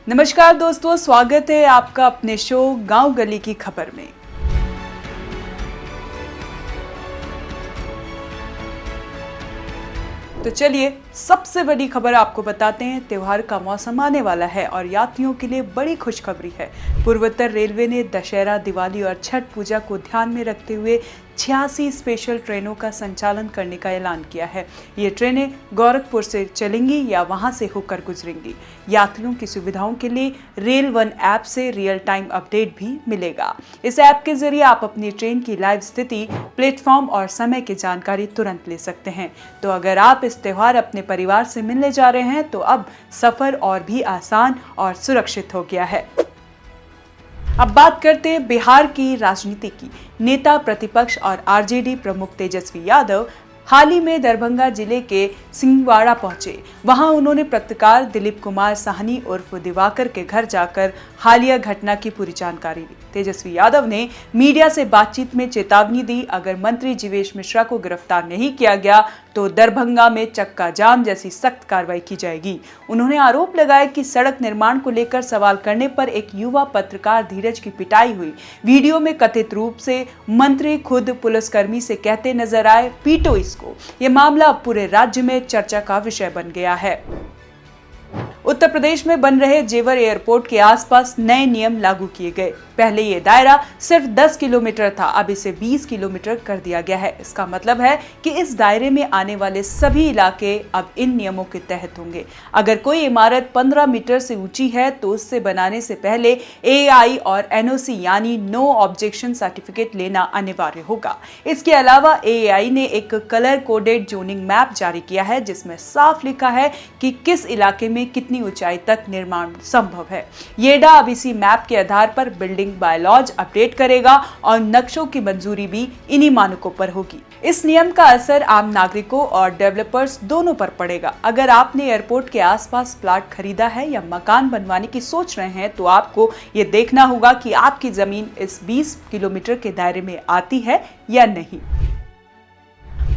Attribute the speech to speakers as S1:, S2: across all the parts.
S1: नमस्कार दोस्तों, स्वागत है आपका अपने शो गांव गली की खबर में। तो चलिए सबसे बड़ी खबर आपको बताते हैं। त्योहार का मौसम आने वाला है और यात्रियों के लिए बड़ी खुशखबरी है। पूर्वोत्तर रेलवे ने दशहरा, दिवाली और छठ पूजा को ध्यान में रखते हुए 86 स्पेशल ट्रेनों का संचालन करने का ऐलान किया है। ये ट्रेनें गोरखपुर से चलेंगी या वहां से होकर गुजरेंगी। यात्रियों की सुविधाओं के लिए रेल वन ऐप से रियल टाइम अपडेट भी मिलेगा। इस ऐप के जरिए आप अपनी ट्रेन की लाइव स्थिति, प्लेटफॉर्म और समय की जानकारी तुरंत ले सकते हैं। तो अगर आप इस त्योहार अपने परिवार से मिलने जा रहे हैं तो अब सफर और भी आसान और सुरक्षित हो गया है। अब बात करते हैं बिहार की राजनीति की। नेता प्रतिपक्ष और आरजेडी प्रमुख तेजस्वी यादव हाल ही में दरभंगा जिले के सिंहवाड़ा पहुंचे। वहां उन्होंने पत्रकार दिलीप कुमार साहनी उर्फ दिवाकर के घर जाकर हालिया घटना की पूरी जानकारी ली। तेजस्वी यादव ने मीडिया से बातचीत में चेतावनी दी, अगर मंत्री जीवेश मिश्रा को गिरफ्तार नहीं किया गया तो दरभंगा में चक्का जाम जैसी सख्त कार्रवाई की जाएगी। उन्होंने आरोप लगाया कि सड़क निर्माण को लेकर सवाल करने पर एक युवा पत्रकार धीरज की पिटाई हुई। वीडियो में कथित रूप से मंत्री खुद पुलिसकर्मी से कहते नजर आए, पीटो इसको। ये मामला अब पूरे राज्य में चर्चा का विषय बन गया है। उत्तर प्रदेश में बन रहे जेवर एयरपोर्ट के आसपास नए नियम लागू किए गए। पहले ये दायरा सिर्फ 10 किलोमीटर था, अब इसे 20 किलोमीटर कर दिया गया है। इसका मतलब है कि इस दायरे में आने वाले सभी इलाके अब इन नियमों के तहत होंगे। अगर कोई इमारत 15 मीटर से ऊंची है तो उससे बनाने से पहले एआई और एनओसी यानी नो ऑब्जेक्शन सर्टिफिकेट लेना अनिवार्य होगा। इसके अलावा एआई ने एक कलर कोडेड जोनिंग मैप जारी किया है, जिसमें साफ लिखा है कि किस इलाके में कितनी ऊंचाई तक निर्माण संभव है। येडा अब इसी मैप के आधार पर बिल्डिंग बायलॉज अपडेट करेगा और नक्शों की मंजूरी भी इन्हीं मानकों पर होगी। इस नियम का असर आम नागरिकों और डेवलपर्स दोनों पर पड़ेगा। अगर आपने एयरपोर्ट के आसपास प्लॉट खरीदा है या मकान बनवाने की सोच रहे हैं तो आपको ये देखना होगा कि आपकी जमीन इस 20 किलोमीटर के दायरे में आती है या नहीं।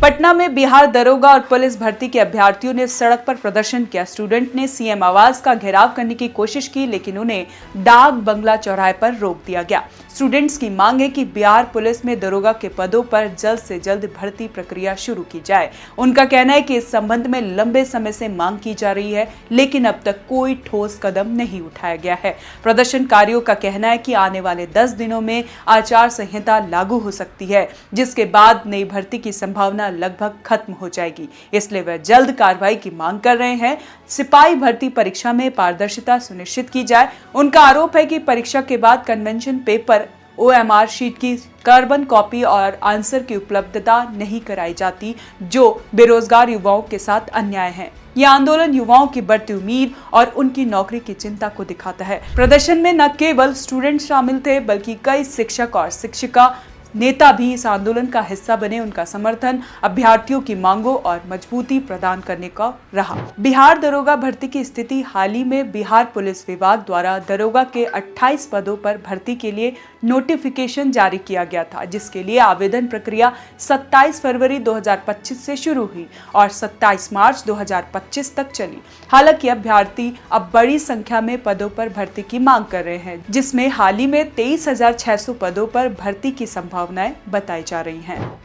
S1: पटना में बिहार दरोगा और पुलिस भर्ती के अभ्यर्थियों ने सड़क पर प्रदर्शन किया। स्टूडेंट ने सीएम आवास का घेराव करने की कोशिश की, लेकिन उन्हें डाक बंगला चौराहे पर रोक दिया गया। स्टूडेंट्स की मांग है कि बिहार पुलिस में दरोगा के पदों पर जल्द से जल्द भर्ती प्रक्रिया शुरू की जाए। उनका कहना है कि इस संबंध में लंबे समय से मांग की जा रही है, लेकिन अब तक कोई ठोस कदम नहीं उठाया गया है। प्रदर्शनकारियों का कहना है कि आने वाले 10 दिनों में आचार संहिता लागू हो सकती है, जिसके बाद नई भर्ती की संभावना लगभग खत्म हो जाएगी। इसलिए वह जल्द कार्रवाई की मांग कर रहे हैं। सिपाही भर्ती परीक्षा में पारदर्शिता सुनिश्चित की जाए। उनका आरोप है कि परीक्षा के बाद कन्वेंशन पेपर, ओएमआर शीट की कार्बन कॉपी और आंसर की उपलब्धता नहीं कराई जाती, जो बेरोजगार युवाओं के साथ अन्याय है। यह आंदोलन युवाओं की बढ़ती उम्मीद और उनकी नौकरी की चिंता को दिखाता है। प्रदर्शन में न केवल स्टूडेंट शामिल थे, बल्कि कई शिक्षक और शिक्षिका नेता भी इस आंदोलन का हिस्सा बने। उनका समर्थन अभ्यर्थियों की मांगों और मजबूती प्रदान करने का रहा। बिहार दरोगा भर्ती की स्थिति हाल ही में बिहार पुलिस विभाग द्वारा दरोगा के 28 पदों पर भर्ती के लिए नोटिफिकेशन जारी किया गया था, जिसके लिए आवेदन प्रक्रिया 27 फरवरी 2025 से शुरू हुई और 27 मार्च 2025 तक चली। हालांकि अभ्यर्थी अब बड़ी संख्या में पदों पर भर्ती की मांग कर रहे हैं, जिसमें हाल ही में 23,600 पदों पर भर्ती की संभावनाएं बताई जा रही हैं।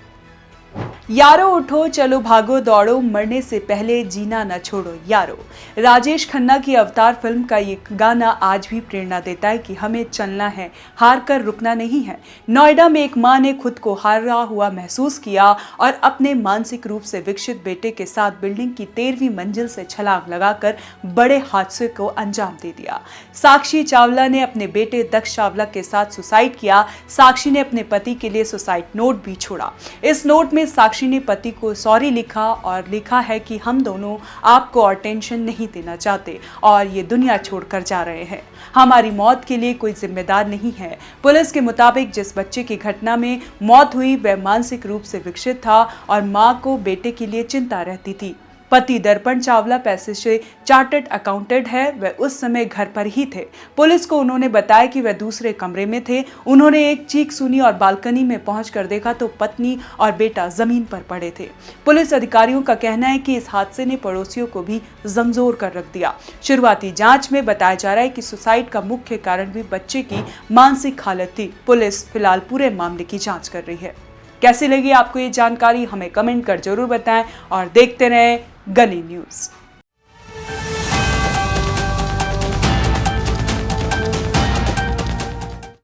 S1: यारो उठो चलो भागो दौड़ो, मरने से पहले जीना न छोड़ो यारो। राजेश खन्ना की अवतार फिल्म का ये गाना आज भी प्रेरणा देता है कि हमें चलना है, हार कर रुकना नहीं है। नोएडा में एक मां ने खुद को हारा हुआ महसूस किया और अपने मानसिक रूप से विकसित बेटे के साथ बिल्डिंग की 13वीं मंजिल से छलांग लगाकर बड़े हादसे को अंजाम दे दिया। साक्षी चावला ने अपने बेटे दक्ष चावला के साथ सुसाइड किया। साक्षी ने अपने पति के लिए सुसाइड नोट भी छोड़ा। इस नोट में साक्षी ने पति को सॉरी लिखा और लिखा है कि हम दोनों आपको और टेंशन नहीं देना चाहते और ये दुनिया छोड़कर जा रहे हैं। हमारी मौत के लिए कोई जिम्मेदार नहीं है। पुलिस के मुताबिक जिस बच्चे की घटना में मौत हुई वह मानसिक रूप से विकसित था और मां को बेटे के लिए चिंता रहती थी। पति दर्पण चावला पैसे से चार्टर्ड अकाउंटेंट है, वह उस समय घर पर ही थे। पुलिस को उन्होंने बताया कि वह दूसरे कमरे में थे। उन्होंने एक चीख सुनी और बालकनी में पहुंचकर देखा तो पत्नी और बेटा जमीन पर पड़े थे। पुलिस अधिकारियों का कहना है कि इस हादसे ने पड़ोसियों को भी झंझोर कर रख दिया। शुरुआती जांच में बताया जा रहा है कि सुसाइड का मुख्य कारण भी बच्चे की मानसिक हालत थी। पुलिस फिलहाल पूरे मामले की जांच कर रही है। कैसी लगी आपको ये जानकारी, हमें कमेंट कर जरूर बताएं और देखते रहें गली न्यूज़।